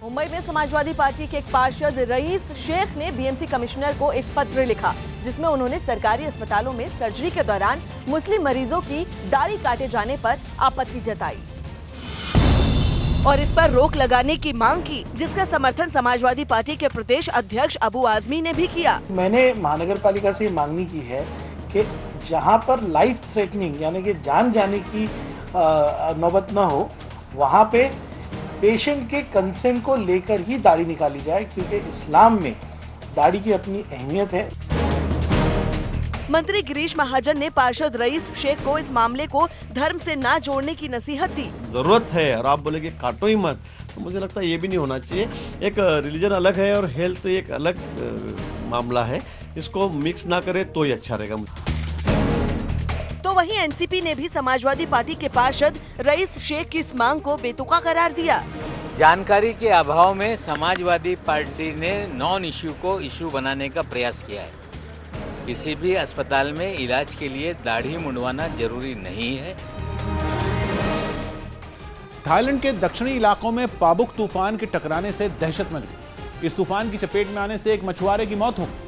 मुंबई में समाजवादी पार्टी के एक पार्षद रईस शेख ने बीएमसी कमिश्नर को एक पत्र लिखा, जिसमें उन्होंने सरकारी अस्पतालों में सर्जरी के दौरान मुस्लिम मरीजों की दाढ़ी काटे जाने पर आपत्ति जताई और इस पर रोक लगाने की मांग की, जिसका समर्थन समाजवादी पार्टी के प्रदेश अध्यक्ष अबू आजमी ने भी किया। मैंने महानगर पालिका से मांगनी की है कि जहां पर लाइफ थ्रेटनिंग यानी कि जान जाने की नौबत न हो, वहां पे पेशेंट के कंसेंट को लेकर ही दाढ़ी निकाली जाए, क्योंकि इस्लाम में दाढ़ी की अपनी अहमियत है। मंत्री गिरीश महाजन ने पार्षद रईस शेख को इस मामले को धर्म से ना जोड़ने की नसीहत दी। जरूरत है और आप बोले कि काटो ही मत, तो मुझे लगता है ये भी नहीं होना चाहिए। एक रिलीजन अलग है और हेल्थ एक अलग मामला है, इसको मिक्स ना करे तो ही अच्छा रहेगा। तो वहीं एनसीपी ने भी समाजवादी पार्टी के पार्षद रईस शेख की इस मांग को बेतुका करार दिया। जानकारी के अभाव में समाजवादी पार्टी ने नॉन इश्यू को इश्यू बनाने का प्रयास किया है। किसी भी अस्पताल में इलाज के लिए दाढ़ी मुंडवाना जरूरी नहीं है। थाईलैंड के दक्षिणी इलाकों में पाबुक तूफान के टकराने से दहशत मच गई। इस तूफान की चपेट में आने से एक मछुआरे की मौत हो गई,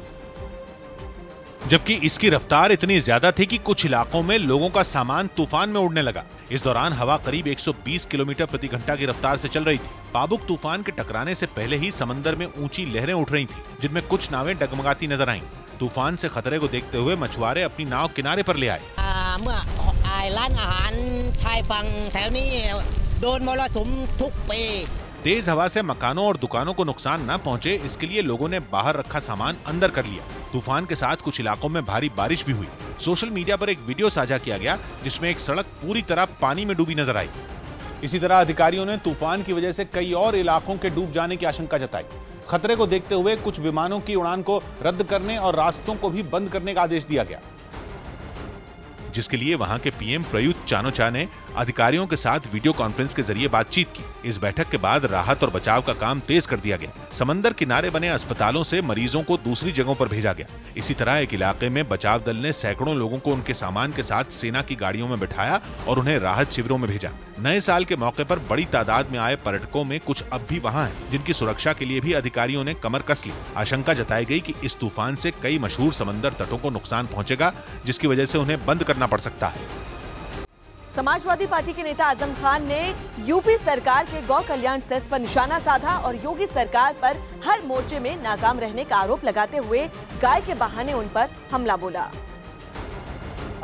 जबकि इसकी रफ्तार इतनी ज्यादा थी कि कुछ इलाकों में लोगों का सामान तूफान में उड़ने लगा। इस दौरान हवा करीब 120 किलोमीटर प्रति घंटा की रफ्तार से चल रही थी। पाबुक तूफान के टकराने से पहले ही समंदर में ऊंची लहरें उठ रही थी, जिनमें कुछ नावें डगमगाती नजर आईं। तूफान से खतरे को देखते हुए मछुआरे अपनी नाव किनारे पर ले आए। तेज हवा से मकानों और दुकानों को नुकसान न पहुंचे, इसके लिए लोगों ने बाहर रखा सामान अंदर कर लिया। तूफान के साथ कुछ इलाकों में भारी बारिश भी हुई। सोशल मीडिया पर एक वीडियो साझा किया गया, जिसमें एक सड़क पूरी तरह पानी में डूबी नजर आई। इसी तरह अधिकारियों ने तूफान की वजह से कई और इलाकों के डूब जाने की आशंका जताई। खतरे को देखते हुए कुछ विमानों की उड़ान को रद्द करने और रास्तों को भी बंद करने का आदेश दिया गया, जिसके लिए वहां के पीएम प्रयुक्त चान-ओ-चा ने अधिकारियों के साथ वीडियो कॉन्फ्रेंस के जरिए बातचीत की। इस बैठक के बाद राहत और बचाव का काम तेज कर दिया गया। समंदर किनारे बने अस्पतालों से मरीजों को दूसरी जगहों पर भेजा गया। इसी तरह एक इलाके में बचाव दल ने सैकड़ों लोगों को उनके सामान के साथ सेना की गाड़ियों में बिठाया और उन्हें राहत शिविरों में भेजा। नए साल के मौके पर बड़ी तादाद में आए पर्यटकों में कुछ अब भी वहां हैं, जिनकी सुरक्षा के लिए भी अधिकारियों ने कमर कस ली। आशंका जताई गई कि इस तूफान से कई मशहूर समंदर तटों को नुकसान पहुंचेगा, जिसकी वजह से उन्हें बंद करना पड़ सकता है। समाजवादी पार्टी के नेता आजम खान ने यूपी सरकार के गौ कल्याण सेस पर निशाना साधा और योगी सरकार पर हर मोर्चे में नाकाम रहने का आरोप लगाते हुए गाय के बहाने उन पर हमला बोला।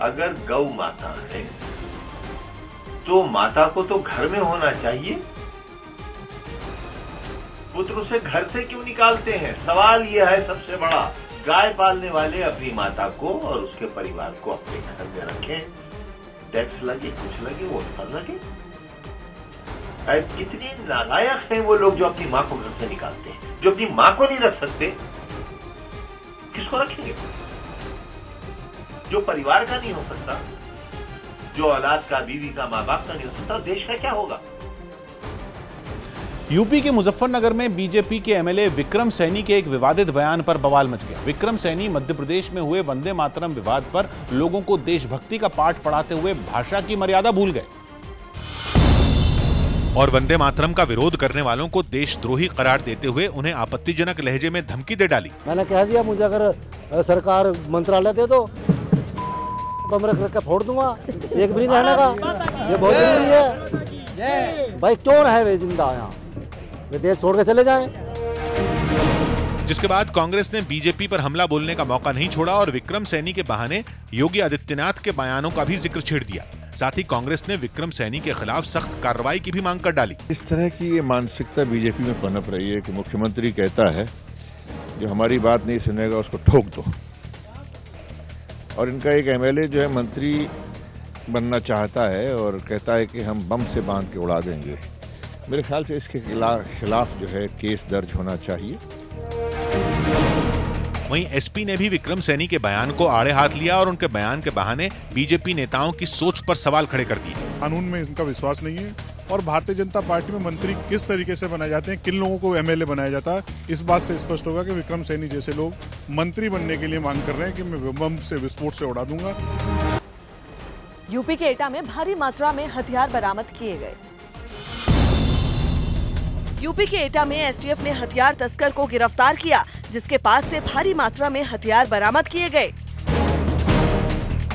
अगर गौ माता है तो माता को तो घर में होना चाहिए, पुत्र उसे घर से क्यों निकालते हैं? सवाल यह है सबसे बड़ा। गाय पालने वाले अपनी माता को और उसके परिवार को अपने घर में रखें। टैक्स लगे कुछ लगे वो सब लगे। कितनी नालायक हैं वो लोग जो अपनी माँ को घर से निकालते हैं। जो अपनी माँ को नहीं रख सकते, किसको रखेंगे? जो परिवार का नहीं हो सकता, जो औलाद का, बीवी का, माँ बाप का नहीं हो सकता, देश का क्या होगा? यूपी के मुजफ्फरनगर में बीजेपी के एमएलए विक्रम सैनी के एक विवादित बयान पर बवाल मच गया। विक्रम सैनी मध्य प्रदेश में हुए वंदे मातरम विवाद पर लोगों को देशभक्ति का पाठ पढ़ाते हुए भाषा की मर्यादा भूल गए और वंदे मातरम का विरोध करने वालों को देशद्रोही करार देते हुए उन्हें आपत्तिजनक लहजे में धमकी दे डाली। मैंने कह दिया मुझे अगर सरकार मंत्रालय दे दो बम रख के फोड़ दूंगा, एक भी नहीं रहने का। ये बहुत जरूरी है भाई, क्यों है वे जिंदा यहाँ, वे देश छोड़ के चले जाएं। जिसके बाद कांग्रेस ने बीजेपी पर हमला बोलने का मौका नहीं छोड़ा और विक्रम सैनी के बहाने योगी आदित्यनाथ के बयानों का भी जिक्र छेड़ दिया। साथ ही कांग्रेस ने विक्रम सैनी के खिलाफ सख्त कार्रवाई की भी मांग कर डाली। इस तरह की ये मानसिकता बीजेपी में पनप रही है कि मुख्यमंत्री कहता है जो हमारी बात नहीं सुनेगा उसको ठोक दो, और इनका एक एमएलए जो है मंत्री बनना चाहता है और कहता है कि हम बम से बांध के उड़ा देंगे। मेरे ख्याल से इसके खिलाफ जो है केस दर्ज होना चाहिए। वहीं एसपी ने भी विक्रम सैनी के बयान को आड़े हाथ लिया और उनके बयान के बहाने बीजेपी नेताओं की सोच पर सवाल खड़े कर दिए। कानून में इनका विश्वास नहीं है और भारतीय जनता पार्टी में मंत्री किस तरीके से बनाए जाते हैं, किन लोगों को एमएलए बनाया जाता है, इस बात से स्पष्ट होगा कि विक्रम सैनी जैसे लोग मंत्री बनने के लिए मांग कर रहे हैं कि मैं बम से विस्फोट से उड़ा दूंगा। यूपी के एटा में भारी मात्रा में हथियार बरामद किए गए। यूपी के एटा में एसटीएफ ने हथियार तस्कर को गिरफ्तार किया, जिसके पास से भारी मात्रा में हथियार बरामद किए गए।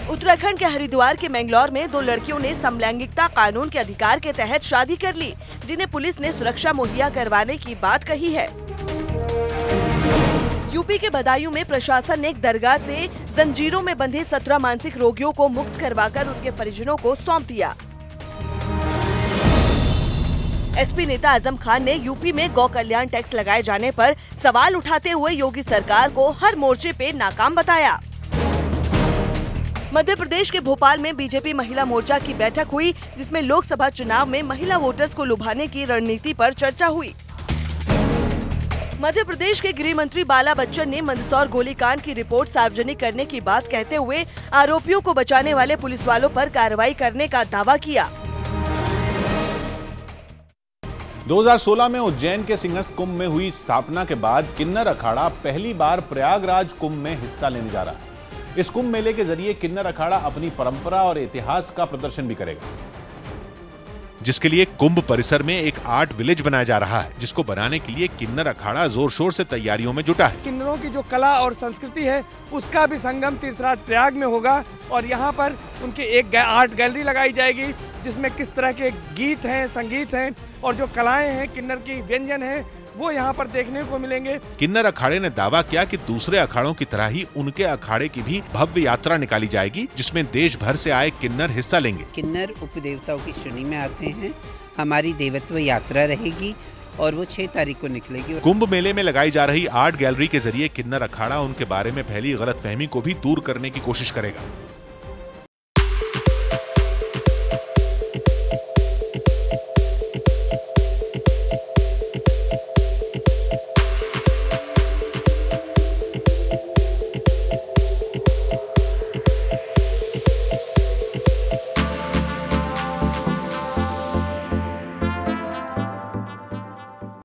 उत्तराखंड के हरिद्वार के मैंगलोर में 2 लड़कियों ने समलैंगिकता कानून के अधिकार के तहत शादी कर ली, जिन्हें पुलिस ने सुरक्षा मुहैया करवाने की बात कही है। यूपी के बदायूं में प्रशासन ने एक दरगाह से जंजीरों में बंधे 17 मानसिक रोगियों को मुक्त करवाकर उनके परिजनों को सौंप दिया। एसपी नेता आजम खान ने यूपी में गौ कल्याण टैक्स लगाए जाने पर सवाल उठाते हुए योगी सरकार को हर मोर्चे पे नाकाम बताया। मध्य प्रदेश के भोपाल में बीजेपी महिला मोर्चा की बैठक हुई, जिसमें लोकसभा चुनाव में महिला वोटर्स को लुभाने की रणनीति पर चर्चा हुई। मध्य प्रदेश के गृह मंत्री बाला बच्चन ने मंदसौर गोलीकांड की रिपोर्ट सार्वजनिक करने की बात कहते हुए आरोपियों को बचाने वाले पुलिस वालों पर कार्रवाई करने का दावा किया। 2016 में उज्जैन के सिंहस्थ कुंभ में हुई स्थापना के बाद किन्नर अखाड़ा पहली बार प्रयागराज कुंभ में हिस्सा लेने जा रहा है। इस कुंभ मेले के जरिए किन्नर अखाड़ा अपनी परंपरा और इतिहास का प्रदर्शन भी करेगा, जिसके लिए कुंभ परिसर में एक आर्ट विलेज बनाया जा रहा है, जिसको बनाने के लिए किन्नर अखाड़ा जोर शोर से तैयारियों में जुटा है। किन्नरों की जो कला और संस्कृति है उसका भी संगम तीर्थराज प्रयाग में होगा और यहाँ पर उनकी एक आर्ट गैलरी लगाई जाएगी, जिसमें किस तरह के गीत हैं, संगीत हैं और जो कलाएं हैं, किन्नर की व्यंजन है, वो यहाँ पर देखने को मिलेंगे। किन्नर अखाड़े ने दावा किया कि दूसरे अखाड़ों की तरह ही उनके अखाड़े की भी भव्य यात्रा निकाली जाएगी, जिसमें देश भर से आए किन्नर हिस्सा लेंगे। किन्नर उपदेवताओं की श्रेणी में आते हैं। हमारी देवत्व यात्रा रहेगी और वो 6 तारीख को निकलेगी। कुंभ मेले में लगाई जा रही आर्ट गैलरी के जरिए किन्नर अखाड़ा उनके बारे में फैली गलतफहमी को भी दूर करने की कोशिश करेगा।